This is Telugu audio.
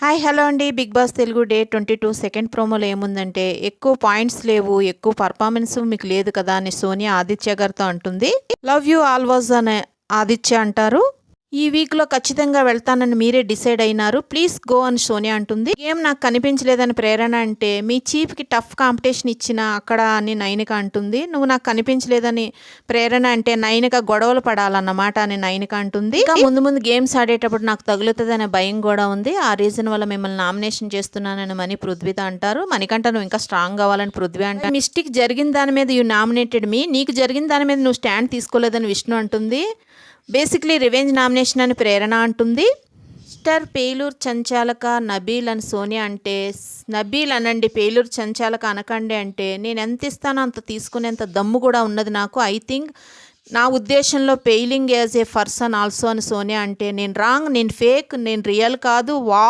హాయ్ హలో అండి. Big Boss Telugu day 22 second ప్రోమోలో ఏముందంటే, ఎక్కువ పాయింట్స్ లేవు, ఎక్కువ పర్ఫార్మెన్స్ మీకు లేదు కదా అని సోనియా ఆదిత్య గారితో అంటుంది. లవ్ యూ ఆల్వాజ్ అని ఆదిత్య అంటారు. ఈ వీక్లో ఖచ్చితంగా వెళ్తానని మీరే డిసైడ్ అయినారు, ప్లీజ్ గో అని సోనియా అంటుంది. గేమ్ నాకు కనిపించలేదని ప్రేరణ అంటే, మీ చీఫ్కి టఫ్ కాంపిటీషన్ ఇచ్చిన అక్కడ అని నైనిక అంటుంది. నువ్వు నాకు కనిపించలేదని ప్రేరణ అంటే నైనిక గొడవలు పడాలన్నమాట అని నైనిక అంటుంది. ఇంకా ముందు ముందు గేమ్స్ ఆడేటప్పుడు నాకు తగులుతుంది అనే భయం కూడా ఉంది, ఆ రీజన్ వల్ల మిమ్మల్ని నామినేషన్ చేస్తున్నానని మనీ పృథ్వీత అంటారు. మణికంఠ నువ్వు ఇంకా స్ట్రాంగ్ కావాలని పృథ్వీ అంటారు. మిస్టేక్ జరిగిన దాని మీద యూ నామినేటెడ్ మీ, నీకు జరిగిన దాని మీద నువ్వు స్టాండ్ తీసుకోలేదని విష్ణు అంటుంది. బేసిక్లీ రివెంజ్ నామినేషన్ అని ప్రేరణ అంటుంది. మిస్టర్ పేలూరు సంచాలక నబీల్ అని సోనియా అంటే, నబీల్ అనండి పేలూరు సంచాలక అనకండి అంటే, నేను ఎంత ఇస్తానో అంత తీసుకునేంత దమ్ము కూడా ఉన్నది నాకు. ఐ థింక్ నా ఉద్దేశంలో పెయిలింగ్ యాజ్ ఏ పర్సన్ ఆల్సో అని సోనియా అంటే, నేను రాంగ్, నేను ఫేక్, నేను రియల్ కాదు. వా